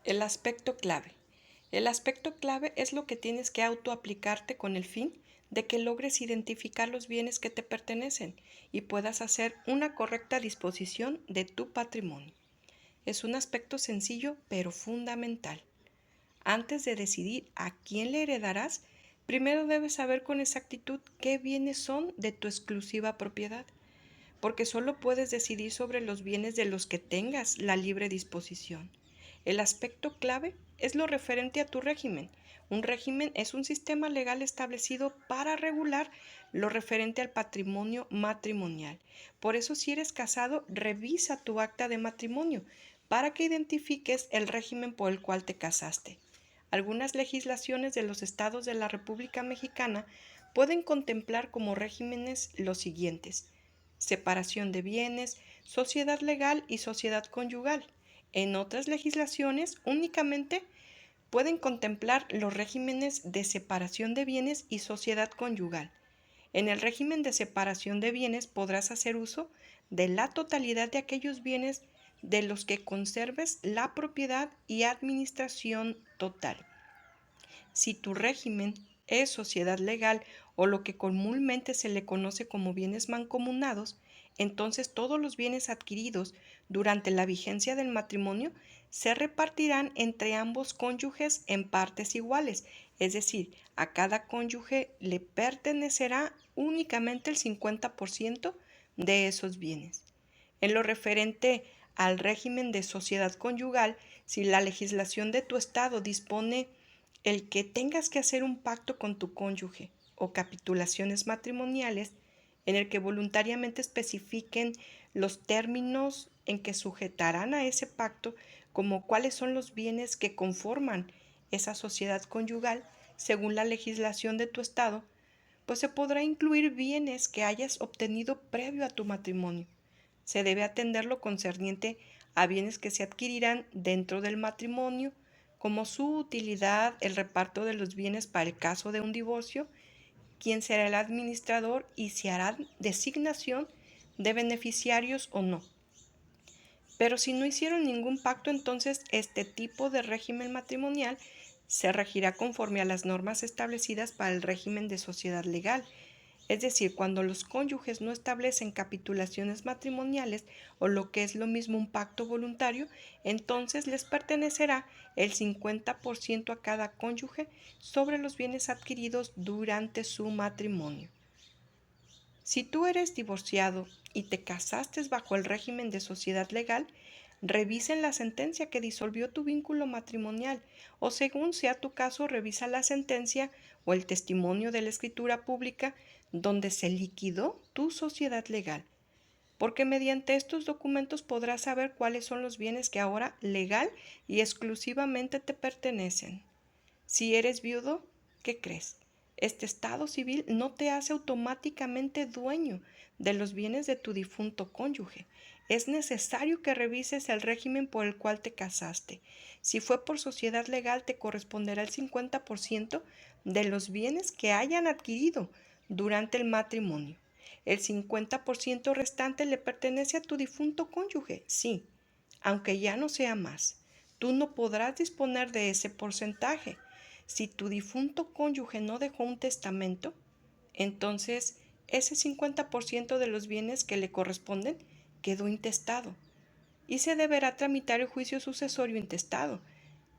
El aspecto clave. El aspecto clave es lo que tienes que autoaplicarte con el fin de que logres identificar los bienes que te pertenecen y puedas hacer una correcta disposición de tu patrimonio. Es un aspecto sencillo pero fundamental. Antes de decidir a quién le heredarás, primero debes saber con exactitud qué bienes son de tu exclusiva propiedad, porque solo puedes decidir sobre los bienes de los que tengas la libre disposición. El aspecto clave es lo referente a tu régimen. Un régimen es un sistema legal establecido para regular lo referente al patrimonio matrimonial. Por eso, si eres casado, revisa tu acta de matrimonio para que identifiques el régimen por el cual te casaste. Algunas legislaciones de los estados de la República Mexicana pueden contemplar como regímenes los siguientes: separación de bienes, sociedad legal y sociedad conyugal. En otras legislaciones únicamente pueden contemplar los regímenes de separación de bienes y sociedad conyugal. En el régimen de separación de bienes podrás hacer uso de la totalidad de aquellos bienes de los que conserves la propiedad y administración total. Si tu régimen es sociedad legal o lo que comúnmente se le conoce como bienes mancomunados, entonces todos los bienes adquiridos durante la vigencia del matrimonio se repartirán entre ambos cónyuges en partes iguales, es decir, a cada cónyuge le pertenecerá únicamente el 50% de esos bienes. En lo referente al régimen de sociedad conyugal, si la legislación de tu estado dispone el que tengas que hacer un pacto con tu cónyuge o capitulaciones matrimoniales en el que voluntariamente especifiquen los términos en que sujetarán a ese pacto, como cuáles son los bienes que conforman esa sociedad conyugal según la legislación de tu estado, pues se podrá incluir bienes que hayas obtenido previo a tu matrimonio. Se debe atender lo concerniente a bienes que se adquirirán dentro del matrimonio, como su utilidad, el reparto de los bienes para el caso de un divorcio, quién será el administrador y si hará designación de beneficiarios o no. Pero si no hicieron ningún pacto, entonces este tipo de régimen matrimonial se regirá conforme a las normas establecidas para el régimen de sociedad legal. Es decir, cuando los cónyuges no establecen capitulaciones matrimoniales o lo que es lo mismo un pacto voluntario, entonces les pertenecerá el 50% a cada cónyuge sobre los bienes adquiridos durante su matrimonio. Si tú eres divorciado y te casaste bajo el régimen de sociedad legal, revisen la sentencia que disolvió tu vínculo matrimonial o, según sea tu caso, revisa la sentencia o el testimonio de la escritura pública donde se liquidó tu sociedad legal, porque mediante estos documentos podrás saber cuáles son los bienes que ahora legal y exclusivamente te pertenecen. Si eres viudo, ¿qué crees? Este estado civil no te hace automáticamente dueño de los bienes de tu difunto cónyuge. Es necesario que revises el régimen por el cual te casaste. Si fue por sociedad legal, te corresponderá el 50% de los bienes que hayan adquirido durante el matrimonio. El 50% restante le pertenece a tu difunto cónyuge, sí, aunque ya no sea más. Tú no podrás disponer de ese porcentaje. Si tu difunto cónyuge no dejó un testamento, entonces ese 50% de los bienes que le corresponden quedó intestado y se deberá tramitar el juicio sucesorio intestado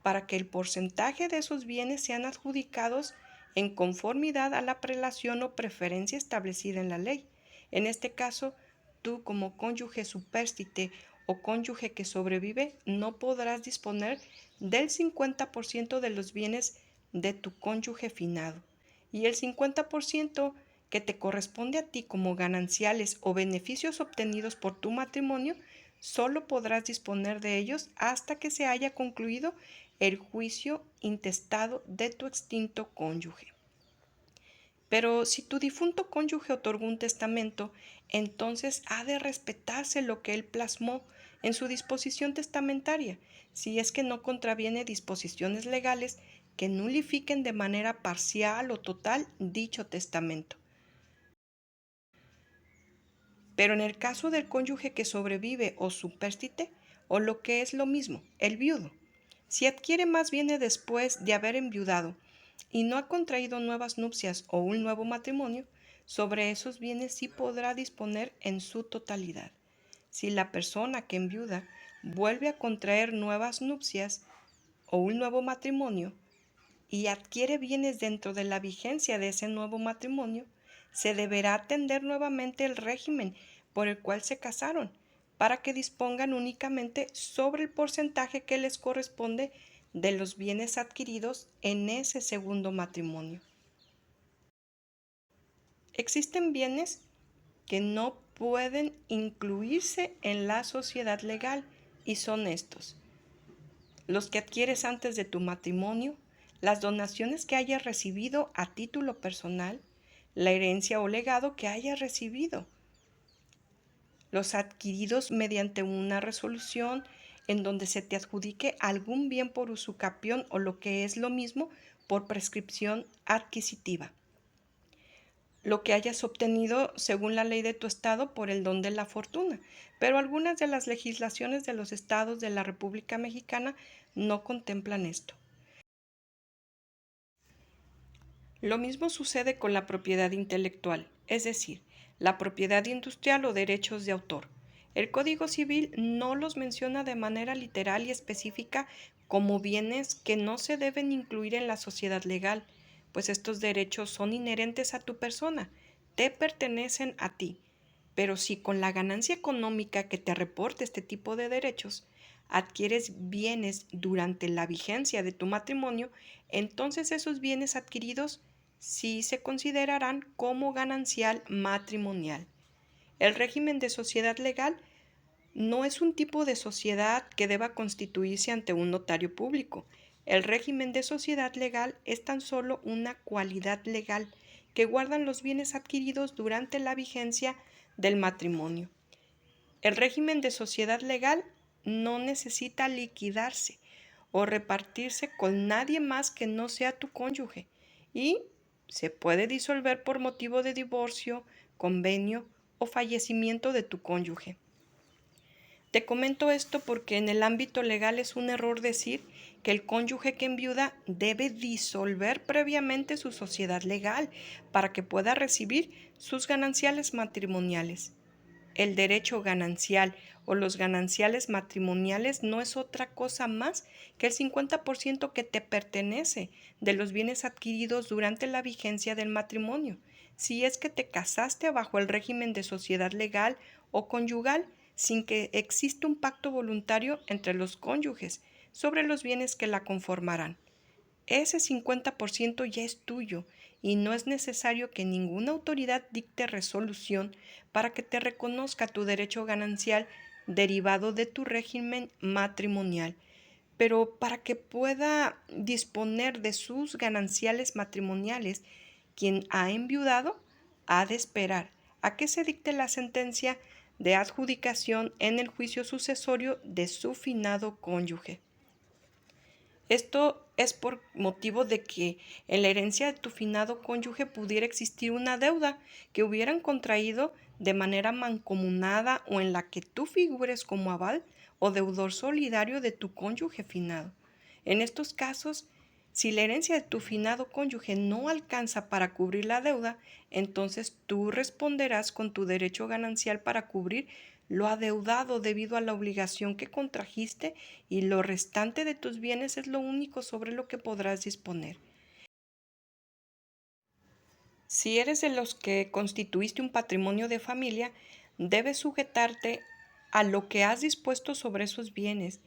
para que el porcentaje de esos bienes sean adjudicados en conformidad a la prelación o preferencia establecida en la ley. En este caso, tú como cónyuge supérstite o cónyuge que sobrevive no podrás disponer del 50% de los bienes de tu cónyuge finado, y el 50% que te corresponde a ti como gananciales o beneficios obtenidos por tu matrimonio, solo podrás disponer de ellos hasta que se haya concluido el juicio intestado de tu extinto cónyuge. Pero si tu difunto cónyuge otorgó un testamento, entonces ha de respetarse lo que él plasmó en su disposición testamentaria, si es que no contraviene disposiciones legales que nulifiquen de manera parcial o total dicho testamento. Pero en el caso del cónyuge que sobrevive o supérstite, o lo que es lo mismo, el viudo, Si adquiere más bienes después de haber enviudado y no ha contraído nuevas nupcias o un nuevo matrimonio, sobre esos bienes sí podrá disponer en su totalidad. Si la persona que enviuda vuelve a contraer nuevas nupcias o un nuevo matrimonio y adquiere bienes dentro de la vigencia de ese nuevo matrimonio, se deberá atender nuevamente el régimen por el cual se casaron, para que dispongan únicamente sobre el porcentaje que les corresponde de los bienes adquiridos en ese segundo matrimonio. Existen bienes que no pueden incluirse en la sociedad legal y son estos: los que adquieres antes de tu matrimonio, las donaciones que hayas recibido a título personal, la herencia o legado que hayas recibido, los adquiridos mediante una resolución en donde se te adjudique algún bien por usucapión o, lo que es lo mismo, por prescripción adquisitiva, lo que hayas obtenido según la ley de tu estado por el don de la fortuna, pero algunas de las legislaciones de los estados de la República Mexicana no contemplan esto. Lo mismo sucede con la propiedad intelectual, es decir, la propiedad industrial o derechos de autor. El Código Civil no los menciona de manera literal y específica como bienes que no se deben incluir en la sociedad legal, pues estos derechos son inherentes a tu persona, te pertenecen a ti. Pero si con la ganancia económica que te reporte este tipo de derechos adquieres bienes durante la vigencia de tu matrimonio, entonces esos bienes adquiridos sí se considerarán como ganancial matrimonial. El régimen de sociedad legal no es un tipo de sociedad que deba constituirse ante un notario público. El régimen de sociedad legal es tan solo una cualidad legal que guardan los bienes adquiridos durante la vigencia del matrimonio. El régimen de sociedad legal no necesita liquidarse o repartirse con nadie más que no sea tu cónyuge y se puede disolver por motivo de divorcio, convenio o fallecimiento de tu cónyuge. Te comento esto porque en el ámbito legal es un error decir que el cónyuge que enviuda debe disolver previamente su sociedad legal para que pueda recibir sus gananciales matrimoniales. El derecho ganancial o los gananciales matrimoniales no es otra cosa más que el 50% que te pertenece de los bienes adquiridos durante la vigencia del matrimonio, si es que te casaste bajo el régimen de sociedad legal o conyugal sin que exista un pacto voluntario entre los cónyuges sobre los bienes que la conformarán. Ese 50% ya es tuyo y no es necesario que ninguna autoridad dicte resolución para que te reconozca tu derecho ganancial derivado de tu régimen matrimonial. Pero para que pueda disponer de sus gananciales matrimoniales, quien ha enviudado ha de esperar a que se dicte la sentencia de adjudicación en el juicio sucesorio de su finado cónyuge. Esto es por motivo de que en la herencia de tu finado cónyuge pudiera existir una deuda que hubieran contraído de manera mancomunada o en la que tú figures como aval o deudor solidario de tu cónyuge finado. En estos casos, si la herencia de tu finado cónyuge no alcanza para cubrir la deuda, entonces tú responderás con tu derecho ganancial para cubrir lo adeudado debido a la obligación que contrajiste y lo restante de tus bienes es lo único sobre lo que podrás disponer. Si eres de los que constituiste un patrimonio de familia, debes sujetarte a lo que has dispuesto sobre esos bienes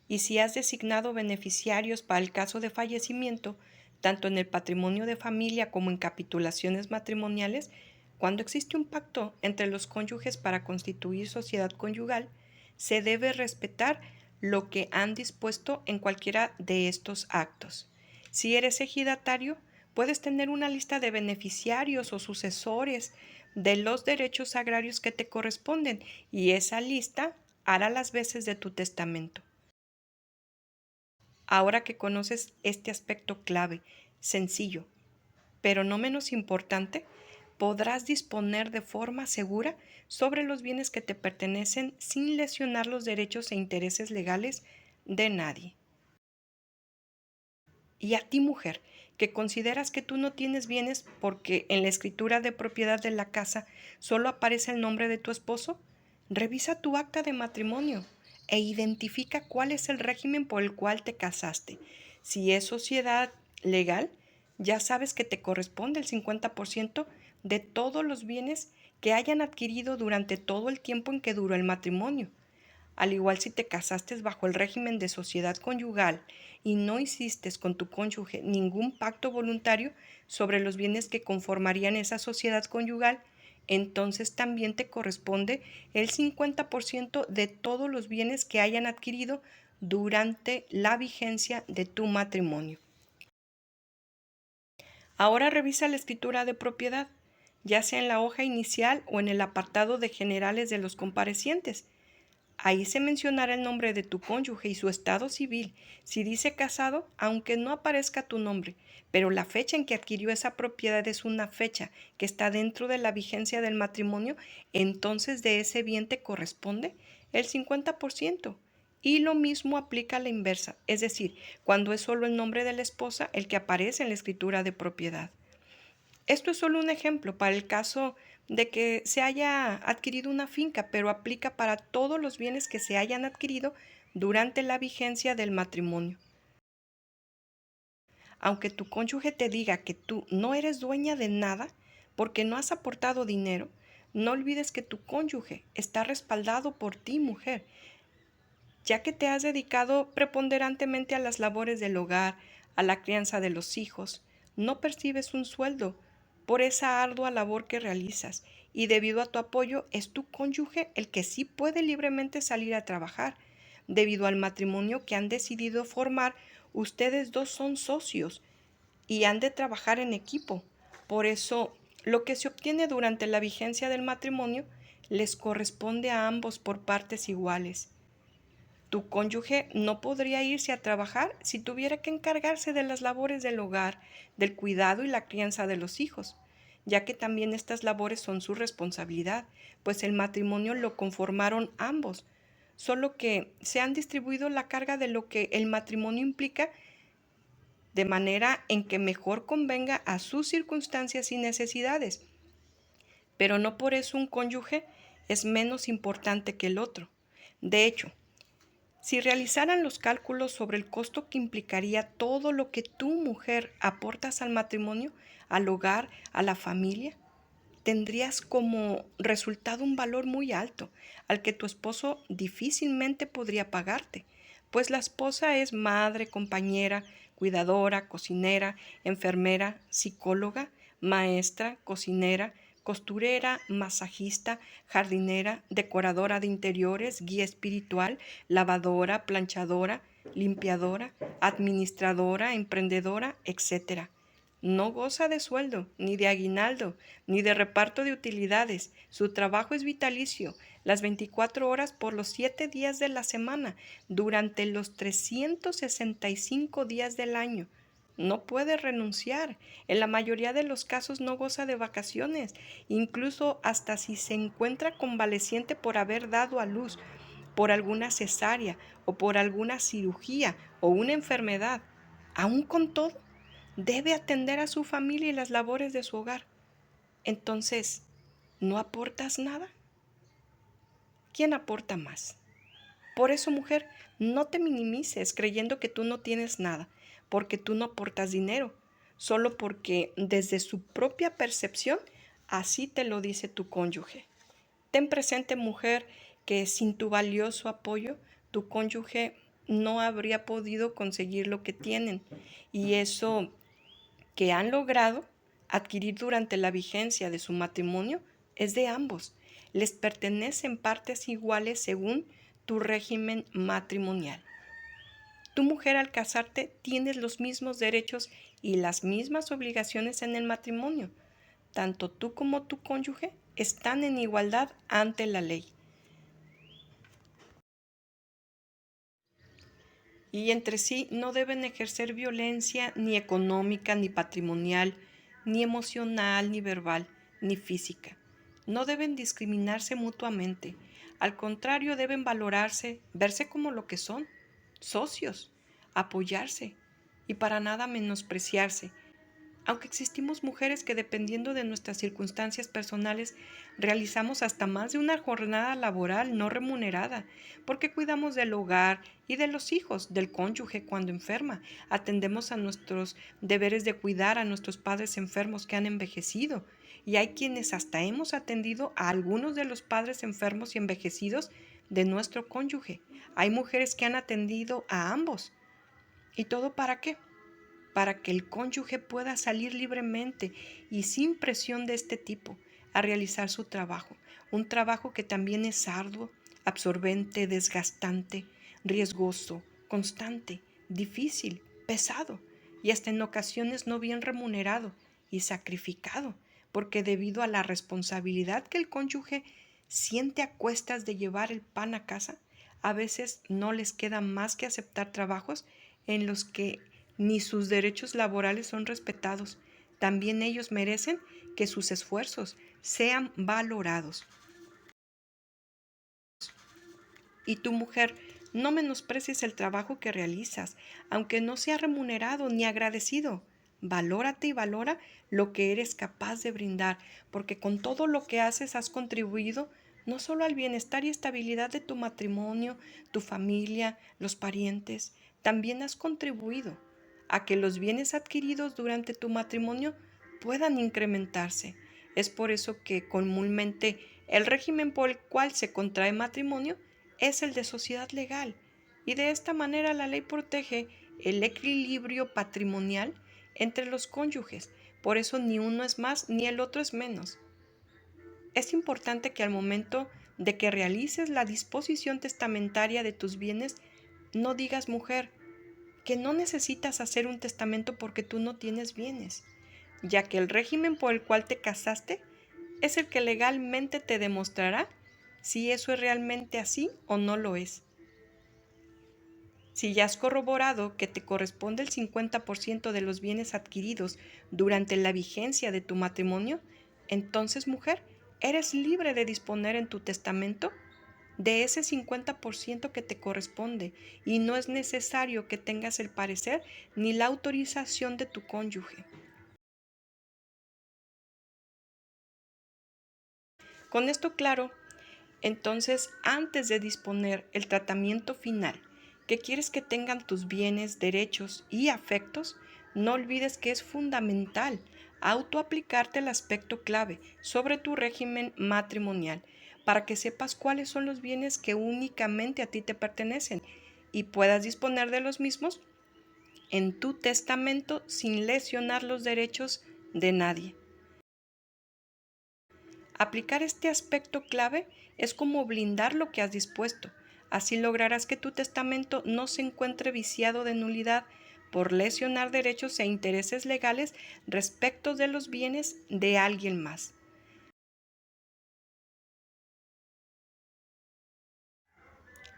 y si has designado beneficiarios para el caso de fallecimiento, tanto en el patrimonio de familia como en capitulaciones matrimoniales, cuando existe un pacto entre los cónyuges para constituir sociedad conyugal, se debe respetar lo que han dispuesto en cualquiera de estos actos. Si eres ejidatario, puedes tener una lista de beneficiarios o sucesores de los derechos agrarios que te corresponden y esa lista hará las veces de tu testamento. Ahora que conoces este aspecto clave, sencillo, pero no menos importante, podrás disponer de forma segura sobre los bienes que te pertenecen sin lesionar los derechos e intereses legales de nadie. Y a ti, mujer, que consideras que tú no tienes bienes porque en la escritura de propiedad de la casa solo aparece el nombre de tu esposo, revisa tu acta de matrimonio e identifica cuál es el régimen por el cual te casaste. Si es sociedad legal, ya sabes que te corresponde el 50% de todos los bienes que hayan adquirido durante todo el tiempo en que duró el matrimonio. Al igual si te casaste bajo el régimen de sociedad conyugal y no hiciste con tu cónyuge ningún pacto voluntario sobre los bienes que conformarían esa sociedad conyugal, entonces también te corresponde el 50% de todos los bienes que hayan adquirido durante la vigencia de tu matrimonio. Ahora revisa la escritura de propiedad, ya sea en la hoja inicial o en el apartado de generales de los comparecientes. Ahí se mencionará el nombre de tu cónyuge y su estado civil. Si dice casado, aunque no aparezca tu nombre, pero la fecha en que adquirió esa propiedad es una fecha que está dentro de la vigencia del matrimonio, entonces de ese bien te corresponde el 50%. Y lo mismo aplica a la inversa, es decir, cuando es solo el nombre de la esposa el que aparece en la escritura de propiedad. Esto es solo un ejemplo para el caso de que se haya adquirido una finca, pero aplica para todos los bienes que se hayan adquirido durante la vigencia del matrimonio. Aunque tu cónyuge te diga que tú no eres dueña de nada porque no has aportado dinero, no olvides que tu cónyuge está respaldado por ti, mujer, ya que te has dedicado preponderantemente a las labores del hogar, a la crianza de los hijos. No percibes un sueldo por esa ardua labor que realizas, y debido a tu apoyo es tu cónyuge el que sí puede libremente salir a trabajar. Debido al matrimonio que han decidido formar, ustedes dos son socios y han de trabajar en equipo. Por eso, lo que se obtiene durante la vigencia del matrimonio les corresponde a ambos por partes iguales. Tu cónyuge no podría irse a trabajar si tuviera que encargarse de las labores del hogar, del cuidado y la crianza de los hijos, ya que también estas labores son su responsabilidad, pues el matrimonio lo conformaron ambos, solo que se han distribuido la carga de lo que el matrimonio implica de manera en que mejor convenga a sus circunstancias y necesidades. Pero no por eso un cónyuge es menos importante que el otro. De hecho, si realizaran los cálculos sobre el costo que implicaría todo lo que tú, mujer, aportas al matrimonio, al hogar, a la familia, tendrías como resultado un valor muy alto, al que tu esposo difícilmente podría pagarte, pues la esposa es madre, compañera, cuidadora, cocinera, enfermera, psicóloga, maestra, cocinera, costurera, masajista, jardinera, decoradora de interiores, guía espiritual, lavadora, planchadora, limpiadora, administradora, emprendedora, etc. No goza de sueldo, ni de aguinaldo, ni de reparto de utilidades. Su trabajo es vitalicio, las 24 horas por los 7 días de la semana, durante los 365 días del año. No puede renunciar. En la mayoría de los casos no goza de vacaciones, incluso hasta si se encuentra convaleciente por haber dado a luz, por alguna cesárea o por alguna cirugía o una enfermedad. Aún con todo, debe atender a su familia y las labores de su hogar. Entonces, ¿no aportas nada? ¿Quién aporta más? Por eso, mujer, no te minimices creyendo que tú no tienes nada, porque tú no aportas dinero, solo porque desde su propia percepción, así te lo dice tu cónyuge. Ten presente, mujer, que sin tu valioso apoyo, tu cónyuge no habría podido conseguir lo que tienen. Y eso que han logrado adquirir durante la vigencia de su matrimonio es de ambos. Les pertenecen partes iguales según tu régimen matrimonial. Tu mujer al casarte tienes los mismos derechos y las mismas obligaciones en el matrimonio. Tanto tú como tu cónyuge están en igualdad ante la ley. Y entre sí no deben ejercer violencia ni económica, ni patrimonial, ni emocional, ni verbal, ni física. No deben discriminarse mutuamente. Al contrario, deben valorarse, verse como lo que son, socios, apoyarse, y para nada menospreciarse. Aunque existimos mujeres que dependiendo de nuestras circunstancias personales realizamos hasta más de una jornada laboral no remunerada, porque cuidamos del hogar y de los hijos, del cónyuge cuando enferma, atendemos a nuestros deberes de cuidar a nuestros padres enfermos que han envejecido, y hay quienes hasta hemos atendido a algunos de los padres enfermos y envejecidos de nuestro cónyuge. Hay mujeres que han atendido a ambos. ¿Y todo para qué? Para que el cónyuge pueda salir libremente y sin presión de este tipo a realizar su trabajo. Un trabajo que también es arduo, absorbente, desgastante, riesgoso, constante, difícil, pesado y hasta en ocasiones no bien remunerado y sacrificado, porque debido a la responsabilidad que el cónyuge siente a cuestas de llevar el pan a casa, a veces no les queda más que aceptar trabajos en los que ni sus derechos laborales son respetados. También ellos merecen que sus esfuerzos sean valorados. Y tu mujer, no menosprecies el trabajo que realizas, aunque no sea remunerado ni agradecido. Valórate y valora lo que eres capaz de brindar, porque con todo lo que haces has contribuido no solo al bienestar y estabilidad de tu matrimonio, tu familia, los parientes, también has contribuido a que los bienes adquiridos durante tu matrimonio puedan incrementarse. Es por eso que comúnmente el régimen por el cual se contrae matrimonio es el de sociedad legal, y de esta manera la ley protege el equilibrio patrimonial entre los cónyuges. Por eso ni uno es más ni el otro es menos. Es importante que al momento de que realices la disposición testamentaria de tus bienes, no digas, mujer, que no necesitas hacer un testamento porque tú no tienes bienes, ya que el régimen por el cual te casaste es el que legalmente te demostrará si eso es realmente así o no lo es. Si ya has corroborado que te corresponde el 50% de los bienes adquiridos durante la vigencia de tu matrimonio, entonces, mujer, eres libre de disponer en tu testamento de ese 50% que te corresponde y no es necesario que tengas el parecer ni la autorización de tu cónyuge. Con esto claro, entonces, antes de disponer el tratamiento final que quieres que tengan tus bienes, derechos y afectos, no olvides que es fundamental autoaplicarte el aspecto clave sobre tu régimen matrimonial para que sepas cuáles son los bienes que únicamente a ti te pertenecen y puedas disponer de los mismos en tu testamento sin lesionar los derechos de nadie. Aplicar este aspecto clave es como blindar lo que has dispuesto. Así lograrás que tu testamento no se encuentre viciado de nulidad por lesionar derechos e intereses legales respecto de los bienes de alguien más.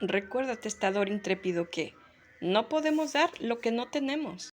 Recuerda, testador intrépido, que no podemos dar lo que no tenemos.